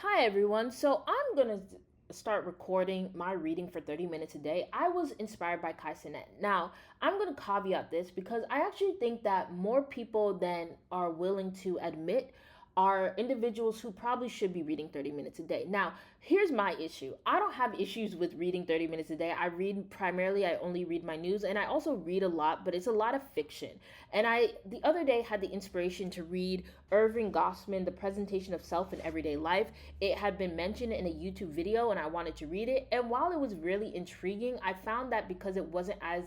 Hi, everyone. So I'm going to start recording my reading for 30 minutes a day. I was inspired by Kai Cenat. Now, I'm going to caveat this because I actually think that more people than are willing to admit are individuals who probably should be reading 30 minutes a day. Now, here's my issue. I don't have issues with reading 30 minutes a day. I only read my news, and I also read a lot, but it's a lot of fiction. And the other day, had the inspiration to read Erving Goffman, The Presentation of Self in Everyday Life. It had been mentioned in a YouTube video, and I wanted to read it. And while it was really intriguing, I found that because it wasn't as,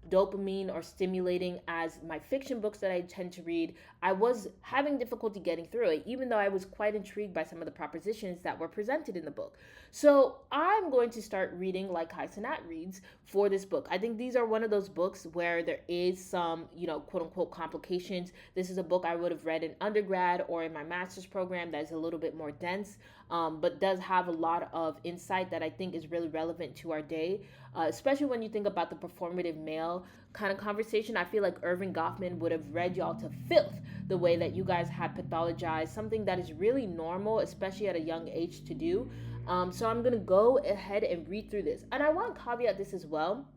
dopamine or stimulating as my fiction books that I tend to read, I was having difficulty getting through it, even though I was quite intrigued by some of the propositions that were presented in the book. So I'm going to start reading like Kai Cenat reads for this book. I think these are one of those books where there is some, quote unquote complications. This is a book I would have read in undergrad or in my master's program that is a little bit more dense, but does have a lot of insight that I think is really relevant to our day, especially when you think about the performative male kind of conversation. I feel like Erving Goffman would have read y'all to filth the way that you guys have pathologized something that is really normal, especially at a young age, to do. So I'm going to go ahead and read through this. And I want to caveat this as well.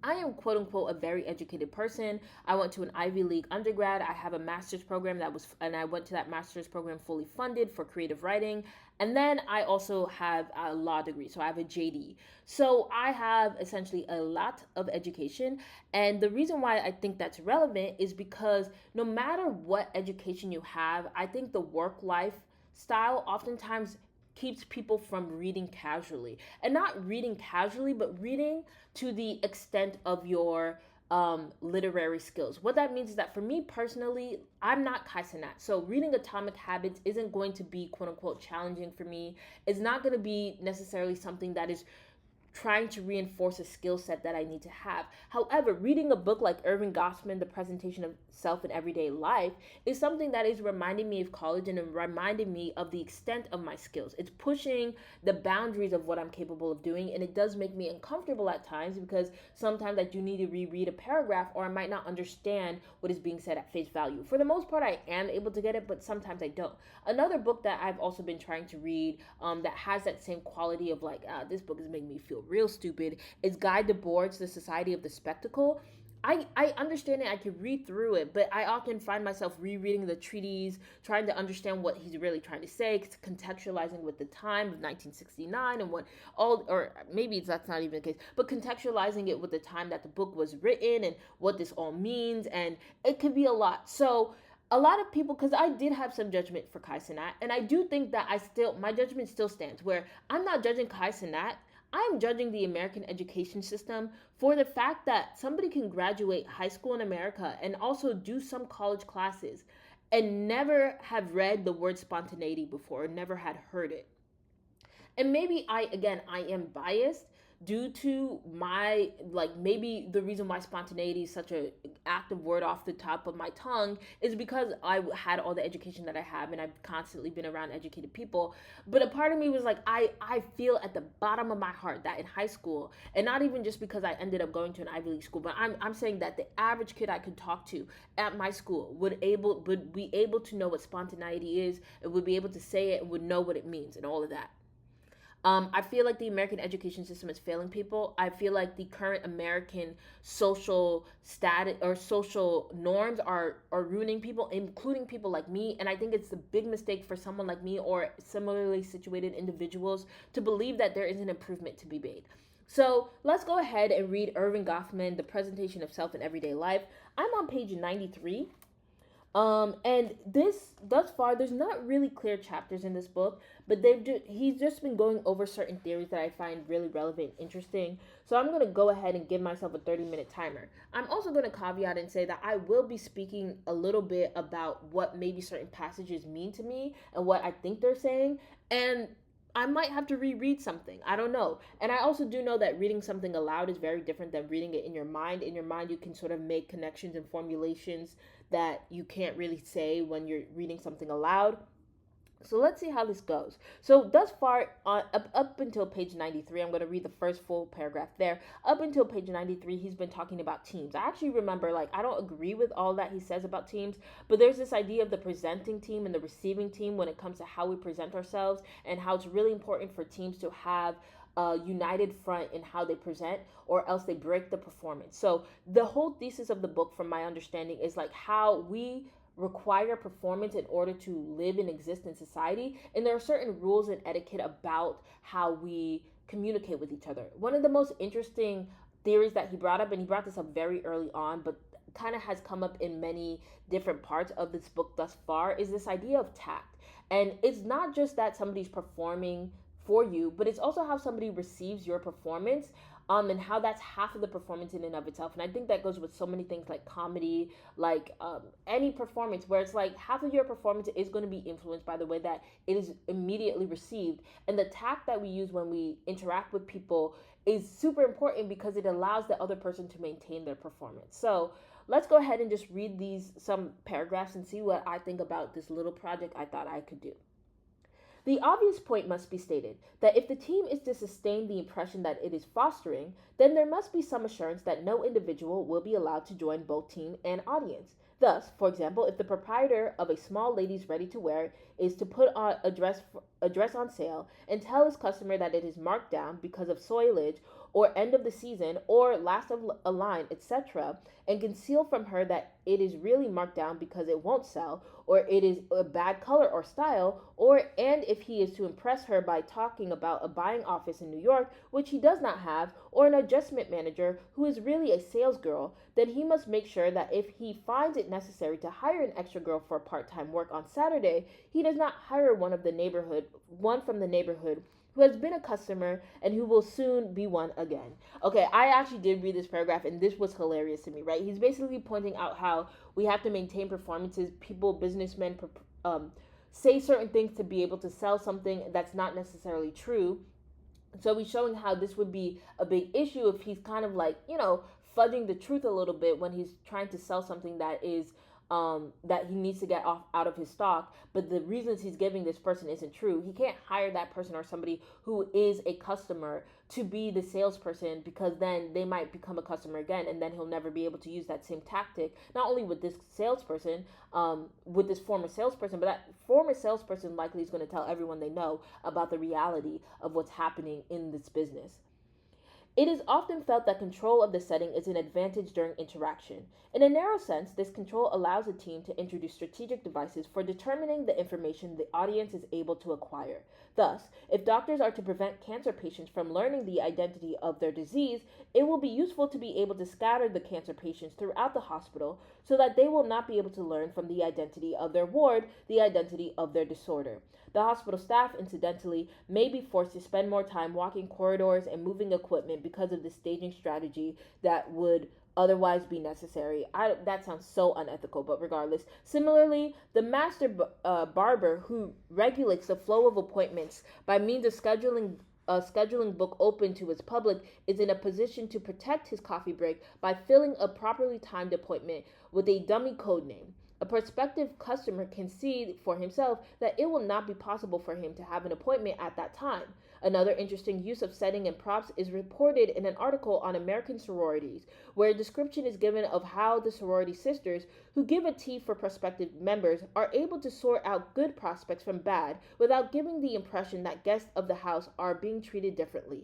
I am quote unquote a very educated person. I went to an Ivy League undergrad. I have a master's program and I went to that master's program fully funded for creative writing. And then I also have a law degree. So I have a JD. So I have essentially a lot of education. And the reason why I think that's relevant is because no matter what education you have, I think the work life style oftentimes keeps people from reading casually, and not reading casually, but reading to the extent of your literary skills. What that means is that for me personally, I'm not Kai Cenat. So reading Atomic Habits isn't going to be quote unquote challenging for me. It's not going to be necessarily something that is trying to reinforce a skill set that I need to have. However, reading a book like Erving Goffman, The Presentation of Self in Everyday Life, is something that is reminding me of college and reminding me of the extent of my skills. It's pushing the boundaries of what I'm capable of doing, and it does make me uncomfortable at times because sometimes I do need to reread a paragraph or I might not understand what is being said at face value. For the most part, I am able to get it, but sometimes I don't. Another book that I've also been trying to read that has that same quality of like, this book is making me feel real stupid, is Guy Debord's The Society of the Spectacle. I understand it, I can read through it, but I often find myself rereading the treatise, trying to understand what he's really trying to say, contextualizing with the time of 1969 and what all, or maybe that's not even the case, but contextualizing it with the time that the book was written and what this all means, and it can be a lot. So a lot of people, because I did have some judgment for Kai Cenat, and I do think that my judgment still stands, where I'm not judging Kai Cenat, I'm judging the American education system for the fact that somebody can graduate high school in America and also do some college classes and never have read the word spontaneity before, or never had heard it. And maybe I am biased due to my, like, maybe the reason why spontaneity is such a active word off the top of my tongue is because I had all the education that I have, and I've constantly been around educated people. But a part of me was like, I feel at the bottom of my heart that in high school, and not even just because I ended up going to an Ivy League school, but I'm saying that the average kid I could talk to at my school would be able to know what spontaneity is, and would be able to say it, and would know what it means and all of that. I feel like the American education system is failing people. I feel like the current American social status or social norms are ruining people, including people like me. And I think it's a big mistake for someone like me or similarly situated individuals to believe that there is an improvement to be made. So let's go ahead and read Erving Goffman, The Presentation of Self in Everyday Life. I'm on page 93. And this, thus far, there's not really clear chapters in this book, but he's just been going over certain theories that I find really relevant and interesting. So I'm going to go ahead and give myself a 30-minute timer. I'm also going to caveat and say that I will be speaking a little bit about what maybe certain passages mean to me and what I think they're saying. And I might have to reread something. I don't know. And I also do know that reading something aloud is very different than reading it in your mind. In your mind, you can sort of make connections and formulations that you can't really say when you're reading something aloud. So let's see how this goes. So thus far, up until page 93, I'm going to read the first full paragraph there. Up until page 93, he's been talking about teams. I actually remember, like, I don't agree with all that he says about teams, but there's this idea of the presenting team and the receiving team when it comes to how we present ourselves, and how it's really important for teams to have a united front in how they present, or else they break the performance. So the whole thesis of the book, from my understanding, is like how we require performance in order to live and exist in society. And there are certain rules and etiquette about how we communicate with each other. One of the most interesting theories that he brought up, and he brought this up very early on, but kind of has come up in many different parts of this book thus far, is this idea of tact. And it's not just that somebody's performing for you, but it's also how somebody receives your performance, and how that's half of the performance in and of itself. And I think that goes with so many things like comedy, like any performance, where it's like half of your performance is going to be influenced by the way that it is immediately received. And the tact that we use when we interact with people is super important because it allows the other person to maintain their performance. So let's go ahead and just read these some paragraphs and see what I think about this little project I thought I could do. The obvious point must be stated that if the team is to sustain the impression that it is fostering, then there must be some assurance that no individual will be allowed to join both team and audience. Thus, for example, if the proprietor of a small ladies' ready-to-wear is to put on a dress on sale and tell his customer that it is marked down because of soilage or end of the season or last of a line, etc., and conceal from her that it is really marked down because it won't sell, or it is a bad color or style, and if he is to impress her by talking about a buying office in New York, which he does not have, or an adjustment manager who is really a sales girl, then he must make sure that if he finds it necessary to hire an extra girl for part-time work on Saturday, he does not hire one from the neighborhood who has been a customer and who will soon be one again. Okay, I actually did read this paragraph and this was hilarious to me, right? He's basically pointing out how we have to maintain performances. People, businessmen, say certain things to be able to sell something that's not necessarily true. So he's showing how this would be a big issue if he's kind of like, fudging the truth a little bit when he's trying to sell something that is that he needs to get off out of his stock, but the reasons he's giving this person isn't true. He can't hire that person or somebody who is a customer to be the salesperson, because then they might become a customer again, and then he'll never be able to use that same tactic. Not only with this salesperson, with this former salesperson, but that former salesperson likely is going to tell everyone they know about the reality of what's happening in this business. It is often felt that control of the setting is an advantage during interaction. In a narrow sense, this control allows a team to introduce strategic devices for determining the information the audience is able to acquire. Thus, if doctors are to prevent cancer patients from learning the identity of their disease, it will be useful to be able to scatter the cancer patients throughout the hospital so that they will not be able to learn from the identity of their ward the identity of their disorder. The hospital staff, incidentally, may be forced to spend more time walking corridors and moving equipment because of the staging strategy that would otherwise be necessary. That sounds so unethical, but regardless. Similarly, the master barber who regulates the flow of appointments by means of scheduling a scheduling book open to its public is in a position to protect his coffee break by filling a properly timed appointment with a dummy code name. A prospective customer can see for himself that it will not be possible for him to have an appointment at that time. Another interesting use of setting and props is reported in an article on American sororities, where a description is given of how the sorority sisters, who give a tea for prospective members, are able to sort out good prospects from bad without giving the impression that guests of the house are being treated differently.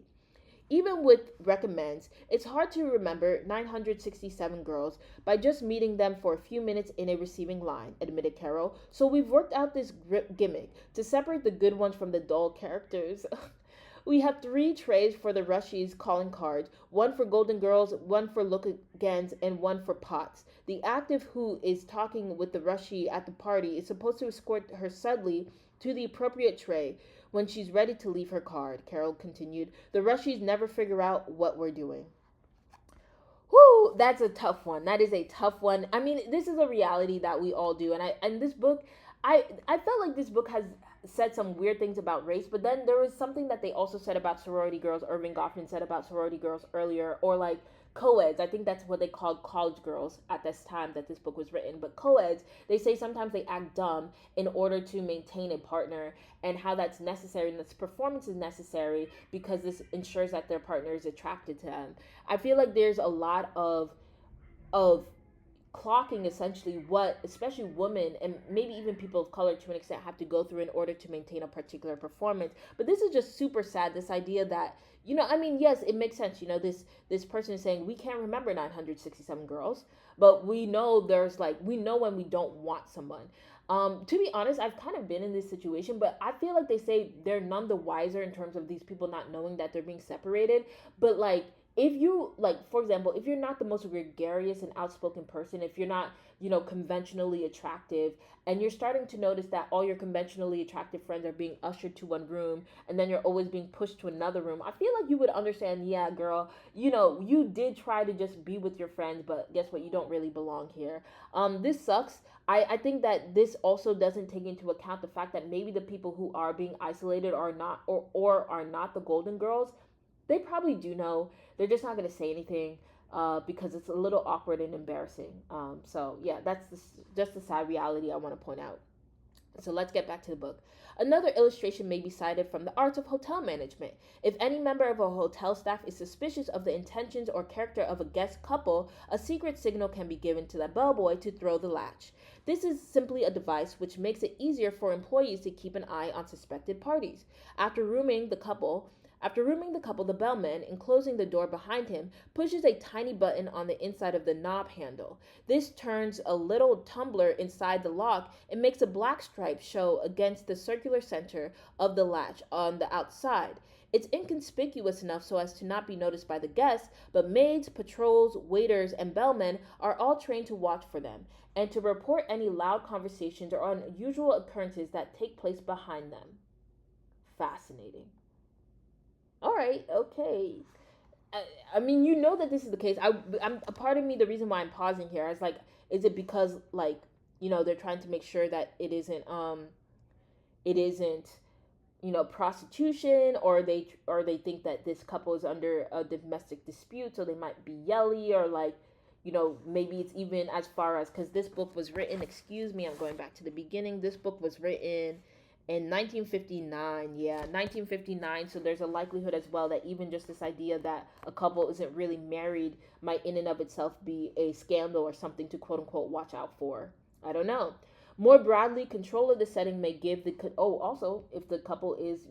Even with recommends, it's hard to remember 967 girls by just meeting them for a few minutes in a receiving line, admitted Carol. So we've worked out this gimmick to separate the good ones from the dull characters. We have 3 trays for the Rushies calling cards, one for Golden Girls, one for Look-Agains, and one for Pots. The active who is talking with the Rushie at the party is supposed to escort her subtly to the appropriate tray when she's ready to leave her card, Carol continued. The Rushies never figure out what we're doing. Whoo, that's a tough one. That is a tough one. I mean, this is a reality that we all do. And this book, I felt like this book has said some weird things about race, but then there was something that they also said about sorority girls. Erving Goffman said about sorority girls earlier, or like co-eds, I think that's what they called college girls at this time that this book was written, but co-eds, they say sometimes they act dumb in order to maintain a partner, and how that's necessary, and this performance is necessary because this ensures that their partner is attracted to them. I feel like there's a lot of clocking essentially what especially women and maybe even people of color to an extent have to go through in order to maintain a particular performance. But this is just super sad, this idea that, I mean, yes, it makes sense. This person is saying we can't remember 967 girls, but we know there's like, we know when we don't want someone. To be honest, I've kind of been in this situation, but I feel like they say they're none the wiser in terms of these people not knowing that they're being separated. But like, if you, like, for example, if you're not the most gregarious and outspoken person, if you're not, conventionally attractive, and you're starting to notice that all your conventionally attractive friends are being ushered to one room, and then you're always being pushed to another room, I feel like you would understand, yeah, girl, you did try to just be with your friends, but guess what, you don't really belong here. This sucks. I think that this also doesn't take into account the fact that maybe the people who are being isolated are not, or are not the golden girls. They probably do know. They're just not going to say anything, because it's a little awkward and embarrassing. So yeah, that's just the sad reality I want to point out. So let's get back to the book. Another illustration may be cited from the arts of hotel management. If any member of a hotel staff is suspicious of the intentions or character of a guest couple, a secret signal can be given to the bellboy to throw the latch. This is simply a device which makes it easier for employees to keep an eye on suspected parties. After rooming the couple, the bellman, in closing the door behind him, pushes a tiny button on the inside of the knob handle. This turns a little tumbler inside the lock and makes a black stripe show against the circular center of the latch on the outside. It's inconspicuous enough so as to not be noticed by the guests, but maids, patrols, waiters, and bellmen are all trained to watch for them and to report any loud conversations or unusual occurrences that take place behind them. Fascinating. All right, okay. I mean, that this is the case. I'm a part of me. The reason why I'm pausing here is like, is it because like, they're trying to make sure that it isn't prostitution, or they think that this couple is under a domestic dispute, so they might be yelly, or like, maybe it's even as far as, because this book was written. Excuse me, I'm going back to the beginning. This book was written in 1959. Yeah, 1959. So there's a likelihood as well that even just this idea that a couple isn't really married might in and of itself be a scandal or something to quote unquote watch out for. I don't know. More broadly, control of the setting may give also if the couple is,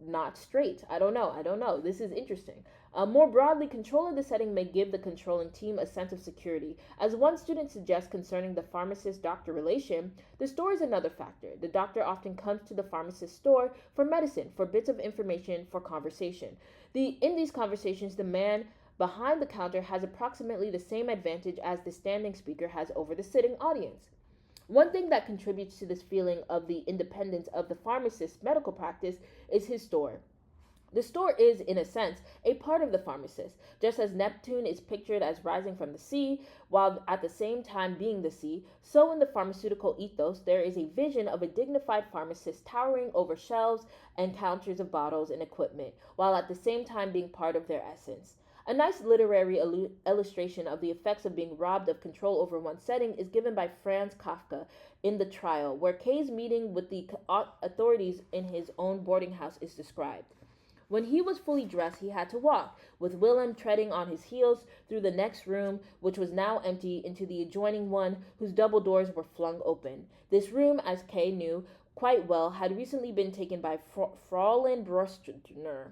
not straight. I don't know. This is interesting. More broadly, control of the setting may give the controlling team a sense of security. As one student suggests concerning the pharmacist-doctor relation, the store is another factor. The doctor often comes to the pharmacist's store for medicine, for bits of information, for conversation. In these conversations, the man behind the counter has approximately the same advantage as the standing speaker has over the sitting audience. One thing that contributes to this feeling of the independence of the pharmacist's medical practice is his store. The store is, in a sense, a part of the pharmacist, just as Neptune is pictured as rising from the sea, while at the same time being the sea, so in the pharmaceutical ethos there is a vision of a dignified pharmacist towering over shelves and counters of bottles and equipment, while at the same time being part of their essence. A nice literary illustration of the effects of being robbed of control over one's setting is given by Franz Kafka in The Trial, where Kay's meeting with the authorities in his own boarding house is described. When he was fully dressed, he had to walk, with Willem treading on his heels through the next room, which was now empty, into the adjoining one, whose double doors were flung open. This room, as Kay knew quite well, had recently been taken by Fräulein Brostner.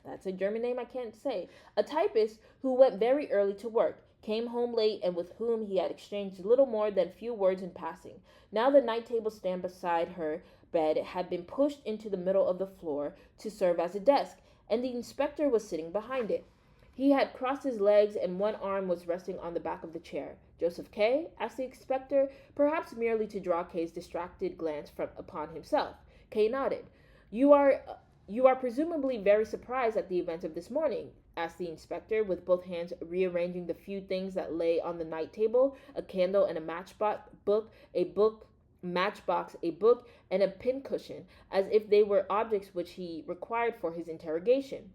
That's a German name I can't say. A typist who went very early to work, came home late, and with whom he had exchanged little more than few words in passing. Now the night table stand beside her bed had been pushed into the middle of the floor to serve as a desk, and the inspector was sitting behind it. He had crossed his legs, and one arm was resting on the back of the chair. "Joseph K?" asked the inspector, perhaps merely to draw Kay's distracted glance upon himself. Kay nodded. You are presumably very surprised at the events of this morning?" asked the inspector, with both hands rearranging the few things that lay on the night table, a candle and a matchbox, a book, and a pincushion, as if they were objects which he required for his interrogation.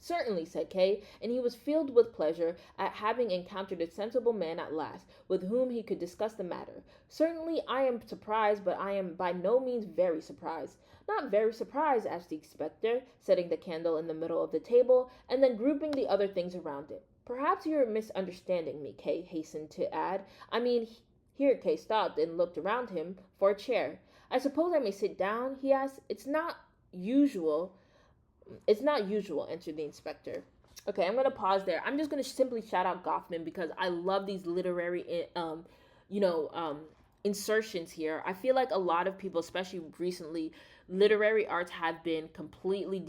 Certainly, said Kay, and he was filled with pleasure at having encountered a sensible man at last, with whom he could discuss the matter. Certainly, I am surprised, but I am by no means very surprised. Not very surprised, asked the inspector, setting the candle in the middle of the table, and then grouping the other things around it. Perhaps you're misunderstanding me, Kay hastened to add. I mean, here Kay stopped and looked around him for a chair. I suppose I may sit down, he asked. Usual it's not usual, answered the inspector. Okay, I'm gonna pause there. I'm just gonna simply shout out Goffman because I love these literary, you know, um, insertions here. I feel like a lot of people, especially recently, literary arts have been completely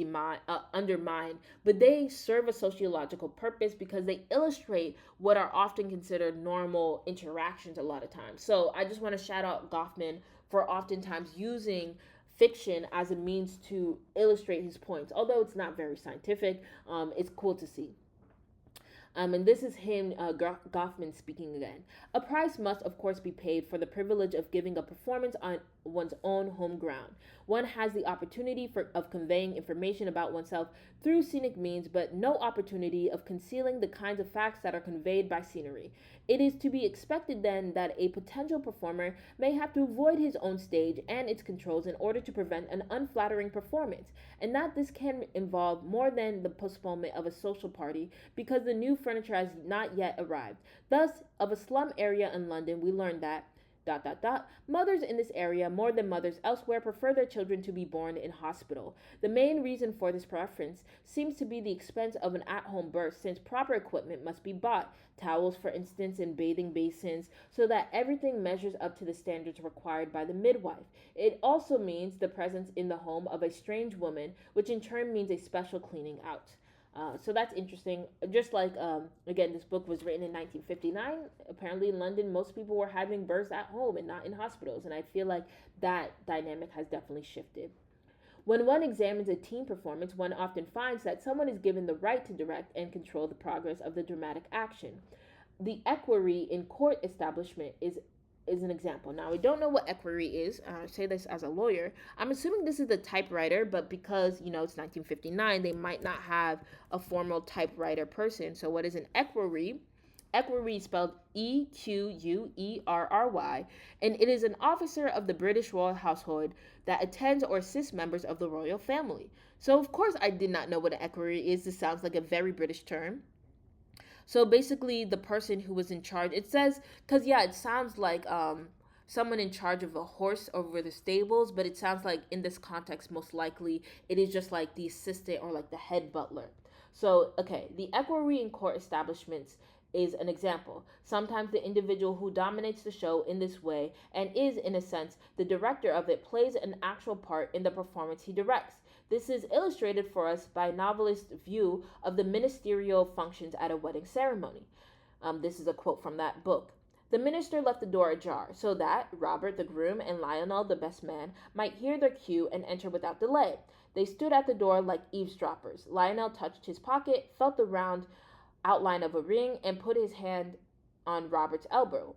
undermined, but they serve a sociological purpose because they illustrate what are often considered normal interactions a lot of times. So I just want to shout out Goffman for oftentimes using fiction as a means to illustrate his points. Although it's not very scientific, it's cool to see. And this is him, Goffman, speaking again. A price must, of course, be paid for the privilege of giving a performance on one's own home ground. One has the opportunity of conveying information about oneself through scenic means, but no opportunity of concealing the kinds of facts that are conveyed by scenery. It is to be expected, then, that a potential performer may have to avoid his own stage and its controls in order to prevent an unflattering performance, and that this can involve more than the postponement of a social party because the new furniture has not yet arrived. Thus, of a slum area in London, we learn that mothers in this area, more than mothers elsewhere, prefer their children to be born in hospital. The main reason for this preference seems to be the expense of an at-home birth, since proper equipment must be bought, towels, for instance, and bathing basins, so that everything measures up to the standards required by the midwife. It also means the presence in the home of a strange woman, which in turn means a special cleaning out. So that's interesting. Just like, again, this book was written in 1959. Apparently, in London, most people were having births at home and not in hospitals. And I feel like that dynamic has definitely shifted. When one examines a team performance, one often finds that someone is given the right to direct and control the progress of the dramatic action. The equerry in court establishment is an example. Now, I don't know what equerry is. I say this as a lawyer. I'm assuming this is the typewriter, but because, it's 1959, they might not have a formal typewriter person. So what is an equerry? Equerry is spelled Equerry, and it is an officer of the British royal household that attends or assists members of the royal family. So, of course, I did not know what an equerry is. This sounds like a very British term. So basically, the person who was in charge, it says, because it sounds like someone in charge of a horse over the stables, but it sounds like in this context, most likely, it is just like the assistant or like the head butler. So, okay, the equerry in court establishments is an example. Sometimes the individual who dominates the show in this way and is, in a sense, the director of it plays an actual part in the performance he directs. This is illustrated for us by a novelist's view of the ministerial functions at a wedding ceremony. This is a quote from that book. The minister left the door ajar so that Robert the groom and Lionel the best man might hear their cue and enter without delay. They stood at the door like eavesdroppers. Lionel touched his pocket, felt the round outline of a ring, and put his hand on Robert's elbow.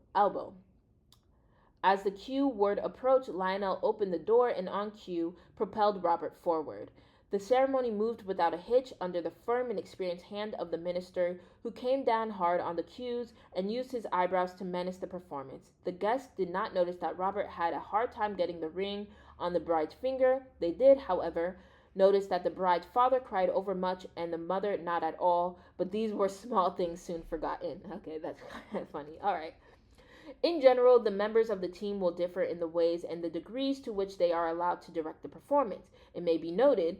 As the cue word approached, Lionel opened the door and on cue propelled Robert forward. The ceremony moved without a hitch under the firm and experienced hand of the minister, who came down hard on the cues and used his eyebrows to menace the performance. The guests did not notice that Robert had a hard time getting the ring on the bride's finger. They did, however, notice that the bride's father cried overmuch and the mother not at all, but these were small things soon forgotten. Okay, that's kind of funny. All right. In general, the members of the team will differ in the ways and the degrees to which they are allowed to direct the performance. It may be noted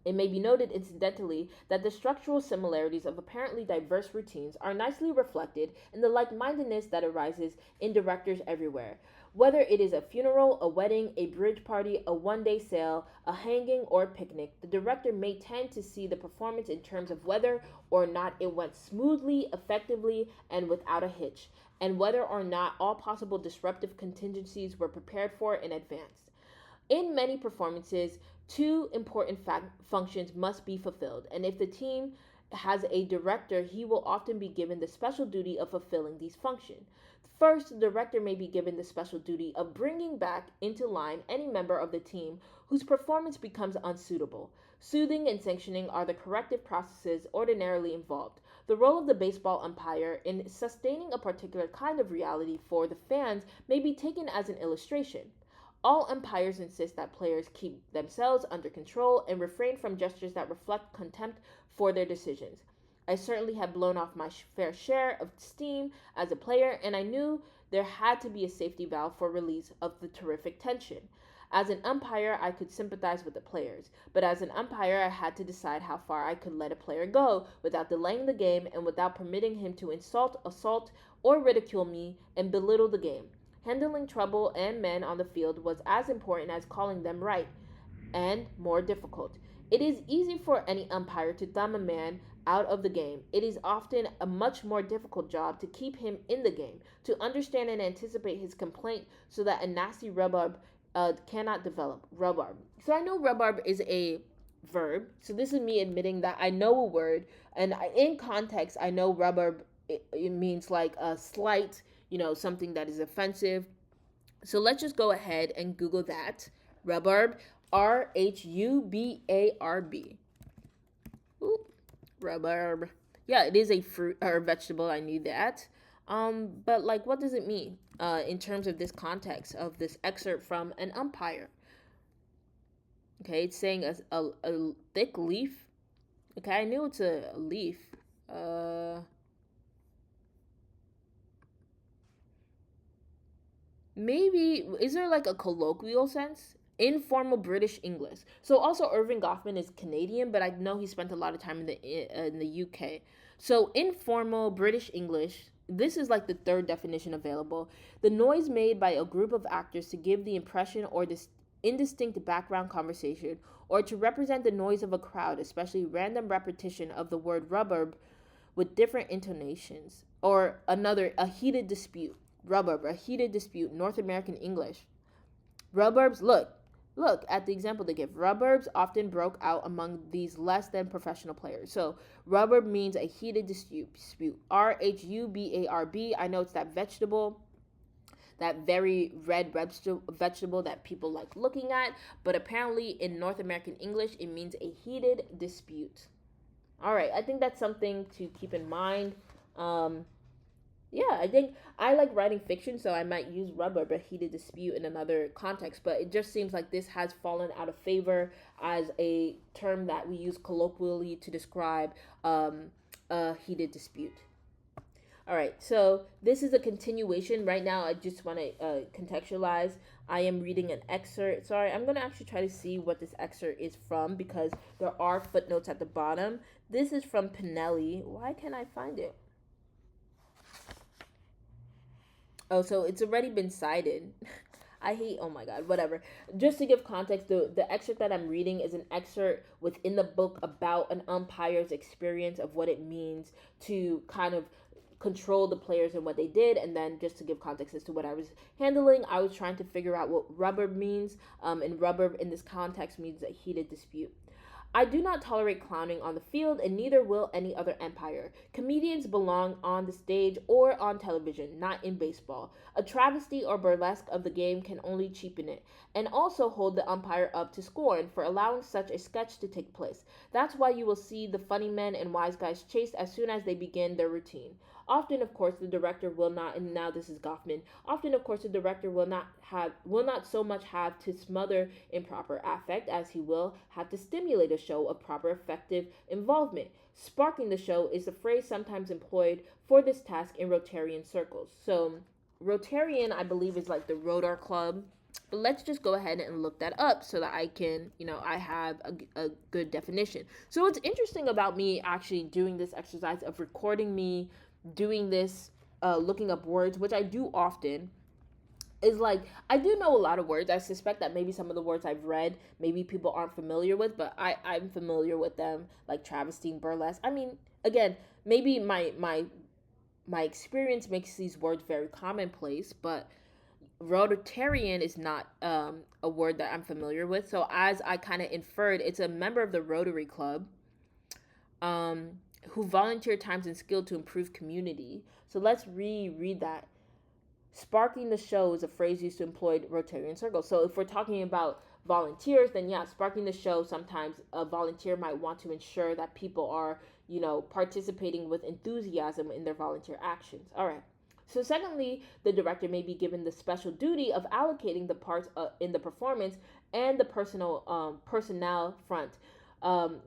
incidentally that the structural similarities of apparently diverse routines are nicely reflected in the like-mindedness that arises in directors everywhere. Whether it is a funeral, a wedding, a bridge party, a one-day sale, a hanging, or a picnic, the director may tend to see the performance in terms of whether or not it went smoothly, effectively, and without a hitch, and whether or not all possible disruptive contingencies were prepared for in advance. In many performances, two important functions must be fulfilled, and if the team has a director, he will often be given the special duty of fulfilling these functions. First, the director may be given the special duty of bringing back into line any member of the team whose performance becomes unsuitable. Soothing and sanctioning are the corrective processes ordinarily involved. The role of the baseball umpire in sustaining a particular kind of reality for the fans may be taken as an illustration. All umpires insist that players keep themselves under control and refrain from gestures that reflect contempt for their decisions. I certainly had blown off my fair share of steam as a player, and I knew there had to be a safety valve for release of the terrific tension. As an umpire, I could sympathize with the players, but as an umpire, I had to decide how far I could let a player go without delaying the game and without permitting him to insult, assault, or ridicule me and belittle the game. Handling trouble and men on the field was as important as calling them right, and more difficult. It is easy for any umpire to thumb a man out of the game. It is often a much more difficult job to keep him in the game, to understand and anticipate his complaint so that a nasty rhubarb cannot develop. Rhubarb. So I know rhubarb is a verb. So this is me admitting that I know a word, and in context, I know rhubarb. It means like a slight, something that is offensive. So let's just go ahead and Google that. Rhubarb, Rhubarb. Ooh, rhubarb. Yeah, it is a fruit or a vegetable. I knew that. But like, what does it mean in terms of this context of this excerpt from an umpire? Okay, it's saying a thick leaf. Okay, I knew it's a leaf. Maybe, is there like a colloquial sense? Informal British English. So also Erving Goffman is Canadian, but I know he spent a lot of time in the UK. So informal British English. This is like the third definition available. The noise made by a group of actors to give the impression or this indistinct background conversation, or to represent the noise of a crowd, especially random repetition of the word rhubarb with different intonations, or a heated dispute. Rhubarb, a heated dispute, North American English. Rhubarbs, look at the example they give. Rhubarbs often broke out among these less than professional players. So rhubarb means a heated dispute. Rhubarb. I know it's that vegetable, that very red vegetable that people like looking at. But apparently in North American English, it means a heated dispute. All right, I think that's something to keep in mind. Yeah, I think I like writing fiction, so I might use rubber, a heated dispute in another context. But it just seems like this has fallen out of favor as a term that we use colloquially to describe a heated dispute. All right, so this is a continuation. Right now, I just want to contextualize. I am reading an excerpt. Sorry, I'm going to actually try to see what this excerpt is from because there are footnotes at the bottom. This is from Pinelli. Why can't I find it? Oh, so it's already been cited. Oh my God, whatever. Just to give context, the excerpt that I'm reading is an excerpt within the book about an umpire's experience of what it means to kind of control the players and what they did. And then just to give context as to what I was handling, I was trying to figure out what rubber means. And rubber in this context means a heated dispute. I do not tolerate clowning on the field, and neither will any other umpire. Comedians belong on the stage or on television, not in baseball. A travesty or burlesque of the game can only cheapen it, and also hold the umpire up to scorn for allowing such a sketch to take place. That's why you will see the funny men and wise guys chased as soon as they begin their routine. Often, of course, the director will not, and now this is Goffman. Often, of course, the director will not so much have to smother improper affect as he will have to stimulate a show of proper effective involvement. Sparking the show is the phrase sometimes employed for this task in Rotarian circles. So, Rotarian, I believe, is like the Rotar Club. But let's just go ahead and look that up so that I can, I have a good definition. So, what's interesting about me actually doing this exercise of recording me doing this, looking up words, which I do often, is like, I do know a lot of words. I suspect that maybe some of the words I've read, maybe people aren't familiar with, but I'm familiar with them, like travesty and burlesque. I mean, again, maybe my experience makes these words very commonplace, but Rotarian is not a word that I'm familiar with. So as I kind of inferred, it's a member of the Rotary Club. who volunteer times and skill to improve community. So let's reread that. Sparking the show is a phrase used to employ Rotarian circles. So if we're talking about volunteers, then yeah, sparking the show, sometimes a volunteer might want to ensure that people are, participating with enthusiasm in their volunteer actions. All right. So secondly, the director may be given the special duty of allocating the parts in the performance and the personnel front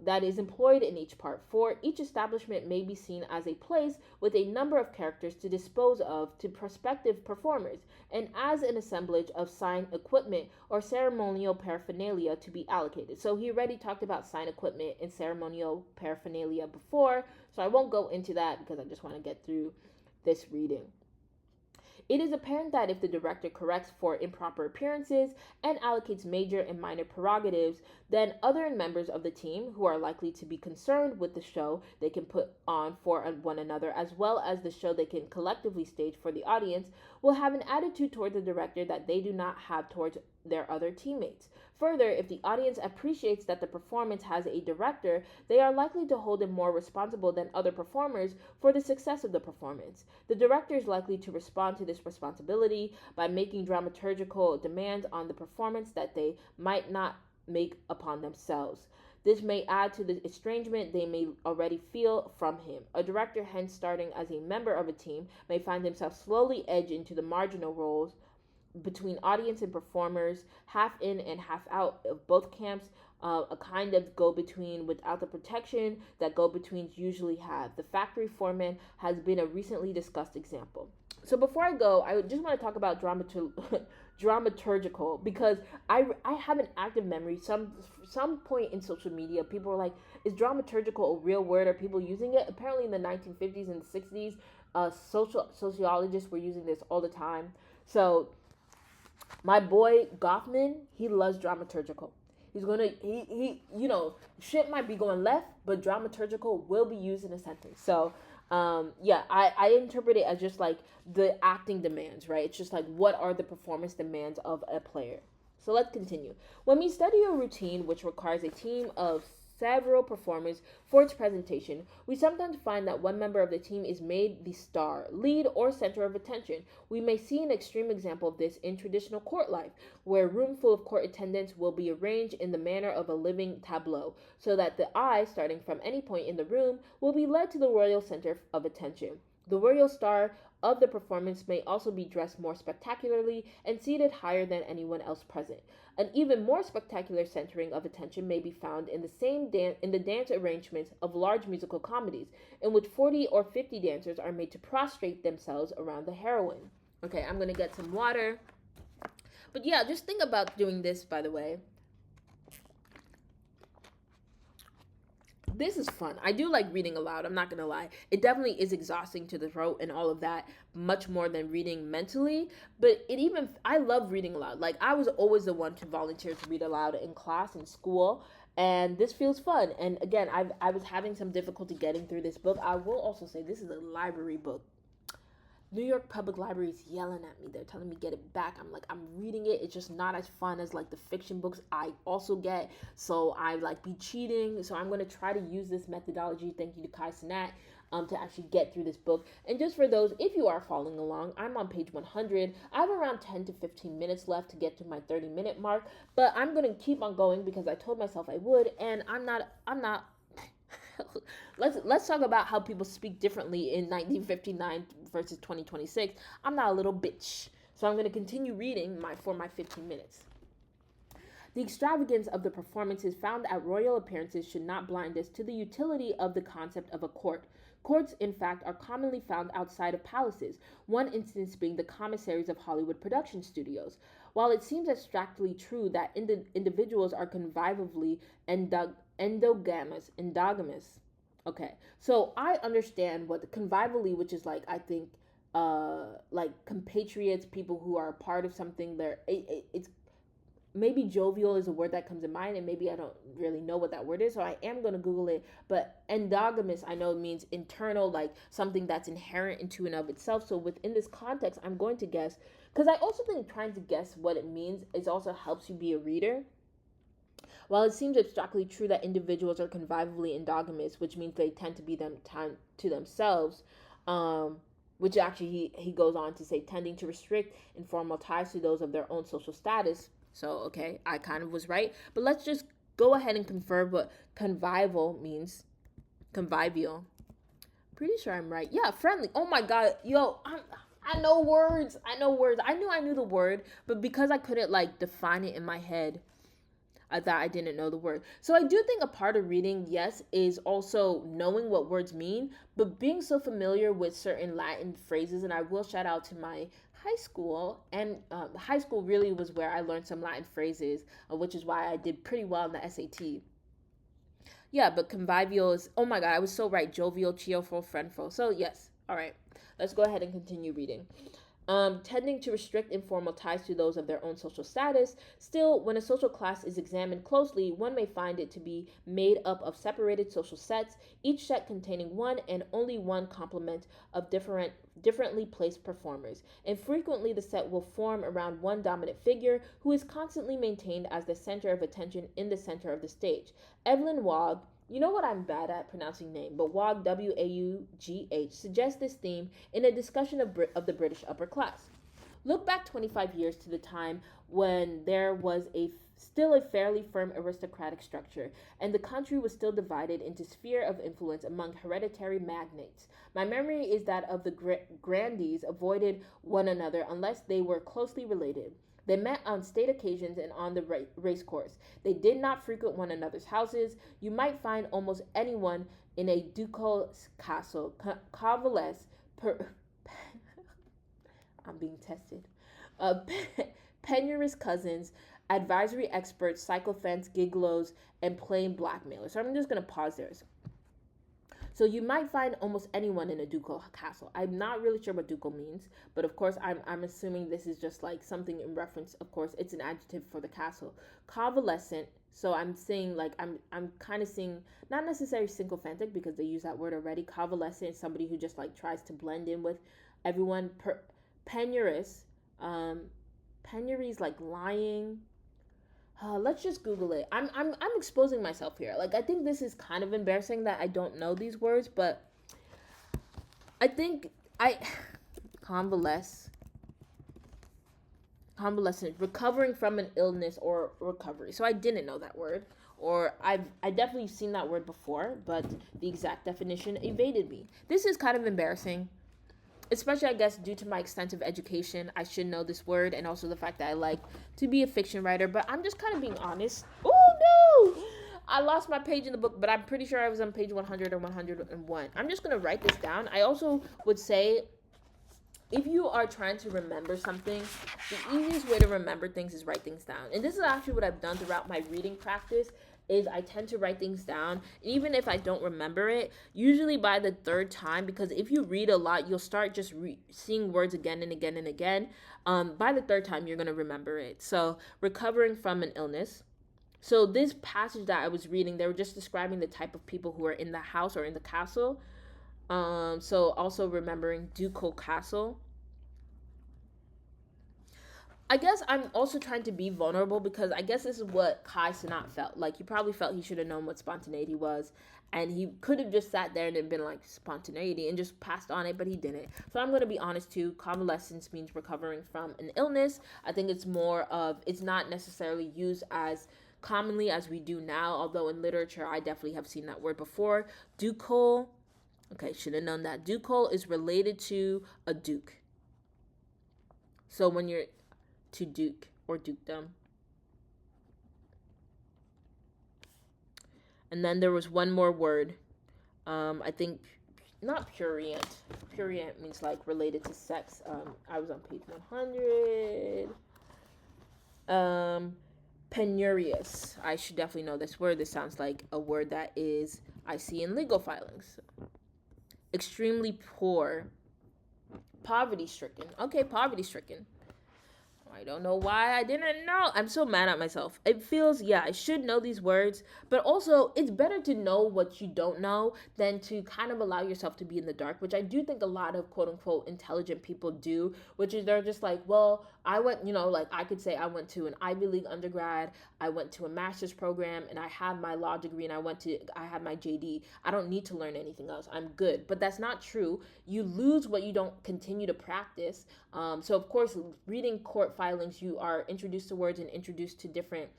that is employed in each part. For each establishment may be seen as a place with a number of characters to dispose of to prospective performers, and as an assemblage of sign equipment or ceremonial paraphernalia to be allocated. So he already talked about sign equipment and ceremonial paraphernalia before, so I won't go into that because I just want to get through this reading. It is apparent that if the director corrects for improper appearances and allocates major and minor prerogatives, then other members of the team who are likely to be concerned with the show they can put on for one another, as well as the show they can collectively stage for the audience, will have an attitude toward the director that they do not have towards their other teammates. Further, if the audience appreciates that the performance has a director, they are likely to hold him more responsible than other performers for the success of the performance. The director is likely to respond to this responsibility by making dramaturgical demands on the performance that they might not make upon themselves. This may add to the estrangement they may already feel from him. A director, hence starting as a member of a team, may find himself slowly edge into the marginal roles between audience and performers, half in and half out of both camps, a kind of go-between without the protection that go-betweens usually have. The factory foreman has been a recently discussed example. So before I go, I just want to talk about dramaturgical, because I have an active memory. Some point in social media, people were like, "Is dramaturgical a real word? Are people using it?" Apparently, in the 1950s and 60s, sociologists were using this all the time. So my boy Goffman, he loves dramaturgical. He's gonna shit might be going left, but dramaturgical will be used in a sentence. So I interpret it as just like the acting demands, right? It's just like, what are the performance demands of a player? So let's continue. When we study a routine which requires a team of several performers for its presentation, we sometimes find that one member of the team is made the star, lead, or center of attention. We may see an extreme example of this in traditional court life, where a room full of court attendants will be arranged in the manner of a living tableau, so that the eye, starting from any point in the room, will be led to the royal center of attention. The royal star of the performance may also be dressed more spectacularly and seated higher than anyone else present. An even more spectacular centering of attention may be found in the dance arrangements of large musical comedies, in which 40 or 50 dancers are made to prostrate themselves around the heroine. Okay, I'm gonna get some water. But yeah, just think about doing this, by the way. This is fun. I do like reading aloud, I'm not gonna lie. It definitely is exhausting to the throat and all of that, much more than reading mentally. But I love reading aloud. Like, I was always the one to volunteer to read aloud in class, in school, and this feels fun. And again, I was having some difficulty getting through this book. I will also say this is a library book. New York Public Library is yelling at me. They're telling me get it back. I'm like, I'm reading it. It's just not as fun as like the fiction books I also get. So I like be cheating. So I'm going to try to use this methodology. Thank you to Kai Cenat to actually get through this book. And just for those, if you are following along, I'm on page 100. I have around 10 to 15 minutes left to get to my 30-minute mark. But I'm going to keep on going because I told myself I would. And I'm not let's talk about how people speak differently in 1959 versus 2026. I'm not a little bitch. So I'm going to continue reading for my 15 minutes. The extravagance of the performances found at royal appearances should not blind us to the utility of the concept of a court. Courts, in fact, are commonly found outside of palaces, one instance being the commissaries of Hollywood production studios. While it seems abstractly true that individuals are convivally endogamous. Okay, so I understand what the convivally, which is like, I think, like compatriots, people who are a part of something. It's maybe jovial is a word that comes to mind, and maybe I don't really know what that word is, so I am going to Google it. But endogamous, I know it means internal, like something that's inherent into and of itself. So within this context, I'm going to guess, because I also think trying to guess what it means is also helps you be a reader. While it seems abstractly true that individuals are convivally endogamous, which means they tend to be them time to themselves, um, which actually he goes on to say tending to restrict informal ties to those of their own social status. So, okay, I kind of was right. But let's just go ahead and confirm what convivial means. Convivial. Pretty sure I'm right. Yeah, friendly. Oh my god, yo, I know words. I know words. I knew the word, but because I couldn't like define it in my head, I thought I didn't know the word. So I do think a part of reading, yes, is also knowing what words mean, but being so familiar with certain Latin phrases. And I will shout out to my high school, and high school really was where I learned some Latin phrases, which is why I did pretty well in the SAT. Yeah, but convivial is, oh my god, I was so right. Jovial, cheerful, friendful. So, yes. All right. Let's go ahead and continue reading. Tending to restrict informal ties to those of their own social status. Still, when a social class is examined closely, one may find it to be made up of separated social sets, each set containing one and only one complement of differently placed performers. And frequently, the set will form around one dominant figure who is constantly maintained as the center of attention in the center of the stage. Evelyn Waugh, you know what, I'm bad at pronouncing name, but Waugh, Waugh, suggests this theme in a discussion of the British upper class. Look back 25 years to the time when there was still a fairly firm aristocratic structure, and the country was still divided into sphere of influence among hereditary magnates. My memory is that of the grandees avoided one another unless they were closely related. They met on state occasions and on the race course. They did not frequent one another's houses. You might find almost anyone in a ducal castle, convalesce, I'm being tested, penurious cousins, advisory experts, sycophants, gigolos, and plain blackmailers. So I'm just going to pause there. So you might find almost anyone in a ducal castle. I'm not really sure what ducal means, but of course I'm assuming this is just like something in reference. Of course, it's an adjective for the castle. Convalescent. So I'm saying like I'm kind of seeing not necessarily sycophantic because they use that word already. Convalescent is somebody who just like tries to blend in with everyone. Penurious. Penury is like lying. Let's just Google it. I'm exposing myself here. Like I think this is kind of embarrassing that I don't know these words, but I think convalescent, recovering from an illness or recovery. So I didn't know that word, or I definitely seen that word before, but the exact definition evaded me. This is kind of embarrassing. Especially, I guess, due to my extensive education, I should know this word, and also the fact that I like to be a fiction writer, but I'm just kind of being honest. Oh, no! I lost my page in the book, but I'm pretty sure I was on page 100 or 101. I'm just going to write this down. I also would say, if you are trying to remember something, the easiest way to remember things is write things down. And this is actually what I've done throughout my reading practice, is I tend to write things down, even if I don't remember it, usually by the third time, because if you read a lot, you'll start just seeing words again and again and again. By the third time, you're going to remember it. So, recovering from an illness. So, this passage that I was reading, they were just describing the type of people who are in the house or in the castle. So, also remembering ducal castle. I guess I'm also trying to be vulnerable because I guess this is what Kai Cenat felt. Like, he probably felt he should have known what spontaneity was, and he could have just sat there and been like, spontaneity, and just passed on it, but he didn't. So I'm going to be honest too. Convalescence means recovering from an illness. I think it's more of, it's not necessarily used as commonly as we do now, although in literature I definitely have seen that word before. Ducal, okay, should have known that. Ducal is related to a duke. So when you're to duke or dukedom. And then there was one more word. I think not prurient. Prurient means like related to sex. I was on page 100. Penurious. I should definitely know this word. This sounds like a word that I see in legal filings. Extremely poor. Poverty stricken. Okay, poverty stricken. I don't know why I didn't know. I'm so mad at myself. It feels, I should know these words, but also it's better to know what you don't know than to kind of allow yourself to be in the dark, which I do think a lot of quote unquote intelligent people do, which is they're just like, well, I went, like I could say I went to an Ivy League undergrad, I went to a master's program, and I have my law degree, and I had my JD. I don't need to learn anything else. I'm good. But that's not true. You lose what you don't continue to practice. So, of course, reading court filings, you are introduced to words and introduced to different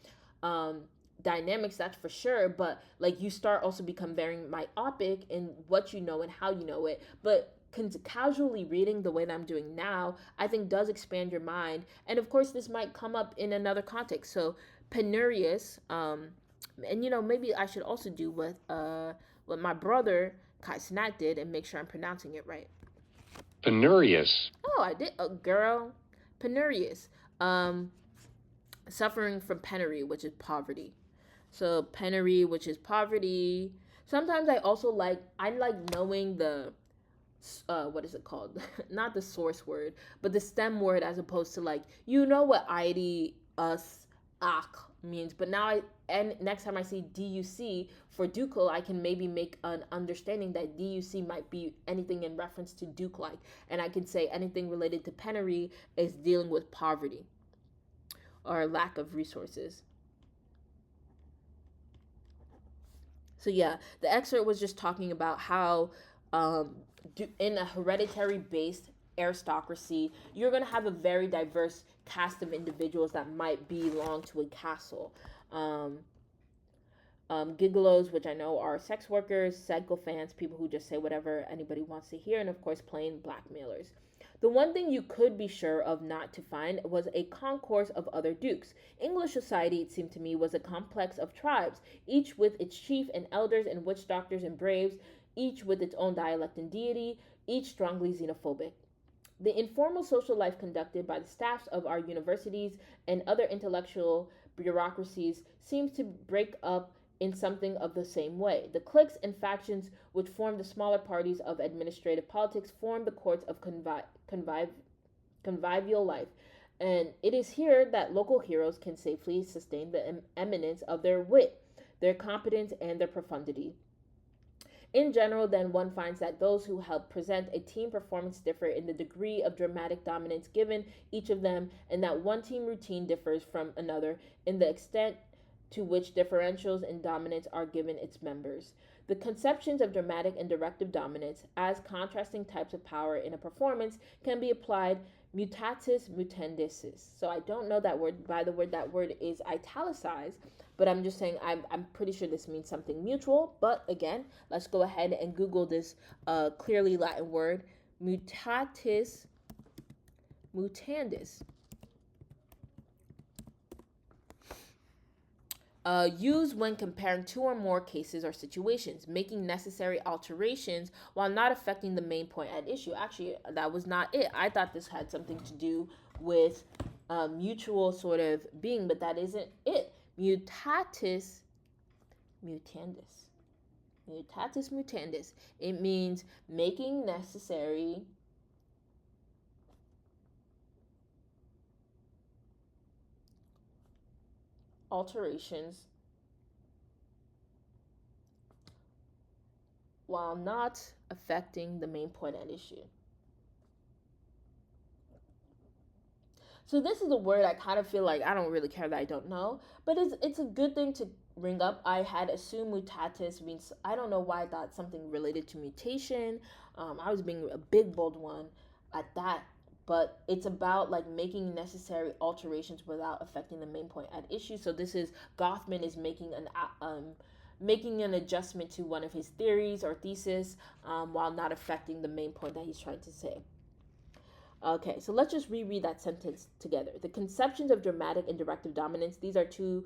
um, dynamics, that's for sure. But like you start also become very myopic in what you know and how you know it. But casually reading the way that I'm doing now, I think does expand your mind. And of course, this might come up in another context. So penurious, and maybe I should also do what my brother Kai Cenat did and make sure I'm pronouncing it right. Penurious. Oh, I did. Oh, girl, penurious. Um, Suffering from penury, which is poverty. So penury, which is poverty. Sometimes I like knowing the what is it called? Not the source word, but the stem word, as opposed to like what id us ak means. But now and next time I see duc for ducal, I can maybe make an understanding that duc might be anything in reference to duke like, and I can say anything related to penury is dealing with poverty or lack of resources. So yeah, the excerpt was just talking about how in a hereditary based aristocracy, you're going to have a very diverse cast of individuals that might belong to a castle. Um, Gigolos, which I know are sex workers, sycophants, people who just say whatever anybody wants to hear, and of course, plain blackmailers. The one thing you could be sure of not to find was a concourse of other dukes. English society, it seemed to me, was a complex of tribes, each with its chief and elders and witch doctors and braves, each with its own dialect and deity, each strongly xenophobic. The informal social life conducted by the staffs of our universities and other intellectual bureaucracies seems to break up in something of the same way. The cliques and factions which form the smaller parties of administrative politics form the courts of convivial life, and it is here that local heroes can safely sustain the eminence of their wit, their competence, and their profundity. In general, then, one finds that those who help present a team performance differ in the degree of dramatic dominance given each of them, and that one team routine differs from another in the extent to which differentials in dominance are given its members. The conceptions of dramatic and directive dominance as contrasting types of power in a performance can be applied mutatis mutandis. So I don't know that word. By the word, that word is italicized, but I'm just saying I'm pretty sure this means something mutual. But again, let's go ahead and Google this clearly Latin word, mutatis mutandis. Used when comparing two or more cases or situations, making necessary alterations while not affecting the main point at issue. Actually, that was not it. I thought this had something to do with mutual sort of being, but that isn't it. Mutatis mutandis. Mutatis mutandis. It means making necessary alterations while not affecting the main point at issue. So this is a word I kind of feel like I don't really care that I don't know, but it's a good thing to bring up. I had assumed mutatis means, I don't know why I thought something related to mutation. I was being a big bold one at that, but it's about like making necessary alterations without affecting the main point at issue. So this is Goffman is making an adjustment to one of his theories or thesis while not affecting the main point that he's trying to say. Okay, so let's just reread that sentence together. The conceptions of dramatic and directive dominance, these are two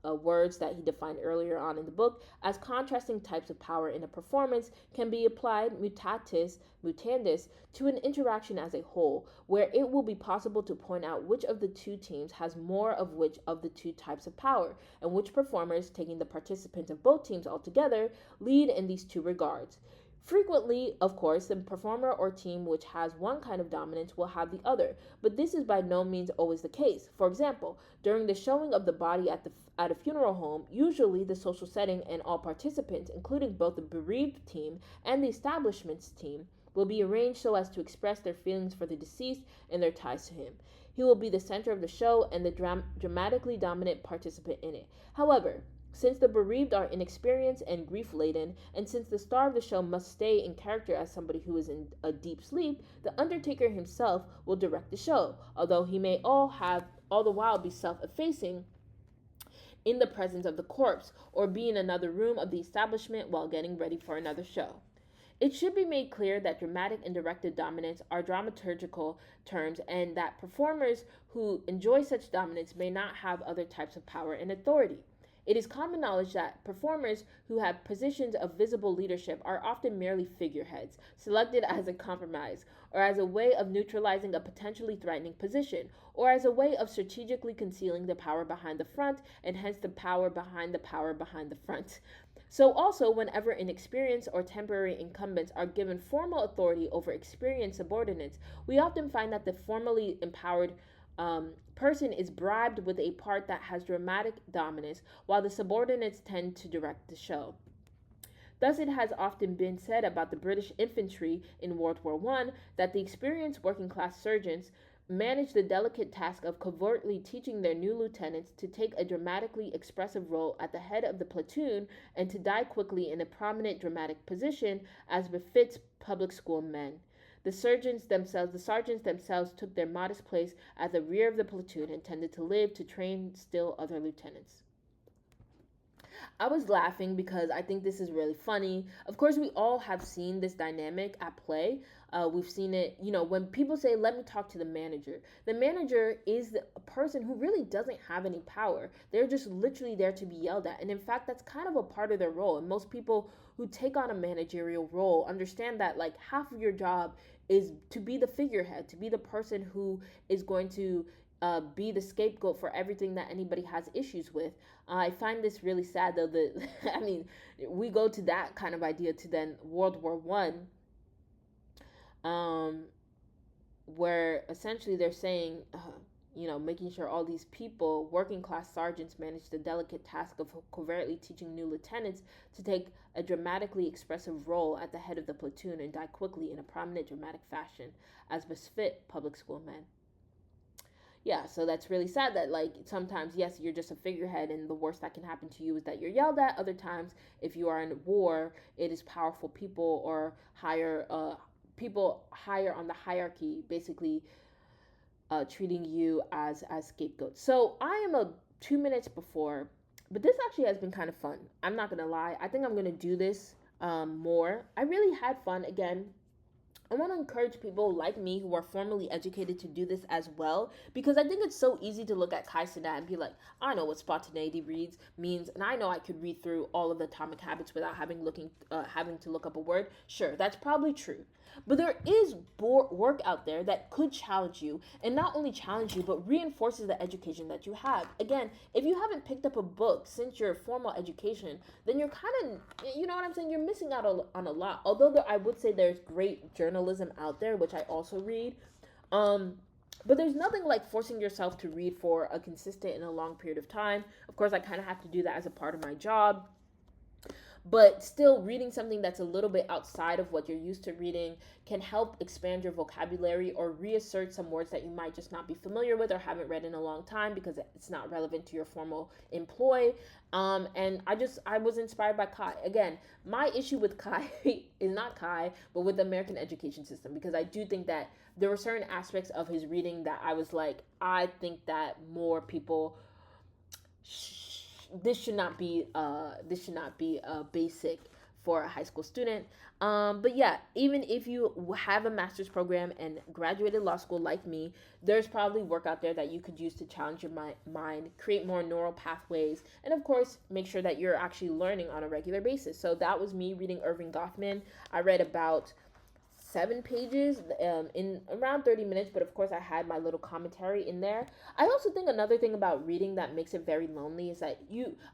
words that he defined earlier on in the book, as contrasting types of power in a performance, can be applied mutatis mutandis to an interaction as a whole, where it will be possible to point out which of the two teams has more of which of the two types of power, and which performers, taking the participants of both teams altogether, lead in these two regards. Frequently, of course, the performer or team which has one kind of dominance will have the other, but this is by no means always the case. For example, during the showing of the body at a funeral home, usually the social setting and all participants, including both the bereaved team and the establishment's team, will be arranged so as to express their feelings for the deceased and their ties to him. He will be the center of the show and the dramatically dominant participant in it. However, since the bereaved are inexperienced and grief laden, and since the star of the show must stay in character as somebody who is in a deep sleep, the Undertaker himself will direct the show, although he may all the while be self effacing in the presence of the corpse, or be in another room of the establishment while getting ready for another show. It should be made clear that dramatic and directed dominance are dramaturgical terms, and that performers who enjoy such dominance may not have other types of power and authority. It is common knowledge that performers who have positions of visible leadership are often merely figureheads, selected as a compromise, or as a way of neutralizing a potentially threatening position, or as a way of strategically concealing the power behind the front, and hence the power behind the power behind the front. So, also, whenever inexperienced or temporary incumbents are given formal authority over experienced subordinates, we often find that the formally empowered person is bribed with a part that has dramatic dominance, while the subordinates tend to direct the show. Thus, it has often been said about the British infantry in World War I that the experienced working class sergeants managed the delicate task of covertly teaching their new lieutenants to take a dramatically expressive role at the head of the platoon and to die quickly in a prominent dramatic position as befits public school men. The sergeants themselves took their modest place at the rear of the platoon and tended to live to train still other lieutenants. I was laughing because I think this is really funny. Of course, we all have seen this dynamic at play. We've seen it, when people say, let me talk to the manager. The manager is a person who really doesn't have any power. They're just literally there to be yelled at. And in fact, that's kind of a part of their role. And most people who take on a managerial role understand that like half of your job is to be the figurehead, to be the person who is going to be the scapegoat for everything that anybody has issues with. I find this really sad, though. That I mean, we go to that kind of idea to then World War One, where essentially they're saying, making sure all these people, working class sergeants, manage the delicate task of covertly teaching new lieutenants to take a dramatically expressive role at the head of the platoon and die quickly in a prominent dramatic fashion, as befit public school men. Yeah, so that's really sad that, like, sometimes, yes, you're just a figurehead and the worst that can happen to you is that you're yelled at. Other times, if you are in war, it is powerful people or people higher on the hierarchy basically treating you as scapegoats. So I am 2 minutes before, but this actually has been kind of fun. I'm not going to lie. I think I'm going to do this more. I really had fun. Again, I want to encourage people like me who are formally educated to do this as well, because I think it's so easy to look at Kai Cenat and be like, I know what spontaneity means, and I know I could read through all of the Atomic Habits without having to look up a word. Sure, that's probably true. But there is work out there that could challenge you, and not only challenge you, but reinforces the education that you have. Again, if you haven't picked up a book since your formal education, then you're kind of, you know what I'm saying, you're missing out on a lot. Although I would say there's great journalism out there, which I also read. But there's nothing like forcing yourself to read for a consistent and a long period of time. Of course, I kind of have to do that as a part of my job. But still, reading something that's a little bit outside of what you're used to reading can help expand your vocabulary or reassert some words that you might just not be familiar with or haven't read in a long time because it's not relevant to your formal employ. And I was inspired by Kai. Again, my issue with Kai is not Kai, but with the American education system, because I do think that there were certain aspects of his reading that I was like, I think that more people this should not be basic for a high school student. But yeah, even if you have a master's program and graduated law school like me, there's probably work out there that you could use to challenge your mind, create more neural pathways, and of course, make sure that you're actually learning on a regular basis. So that was me reading Erving Goffman. I read about 7 pages in around 30 minutes, but of course I had my little commentary in there. I also think another thing about reading that makes it very lonely is that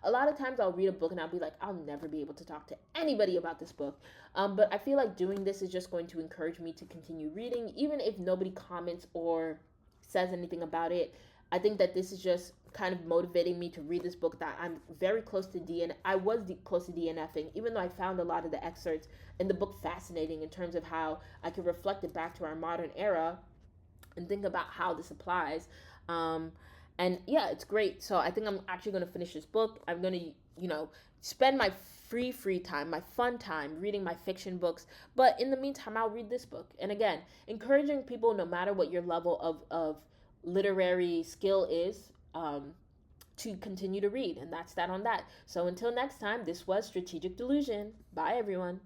a lot of times I'll read a book and I'll be like, I'll never be able to talk to anybody about this book. But I feel like doing this is just going to encourage me to continue reading, even if nobody comments or says anything about it. I think that this is just kind of motivating me to read this book that I'm very close to close to DNFing, even though I found a lot of the excerpts in the book fascinating in terms of how I could reflect it back to our modern era. and think about how this applies. Um, and yeah, it's great. So I think I'm actually going to finish this book. I'm going to, spend my free time, my fun time reading my fiction books. But in the meantime, I'll read this book. And again, encouraging people, no matter what your level of literary skill is, to continue to read. And that's that on that. So until next time, this was Strategic Delusion. Bye, everyone.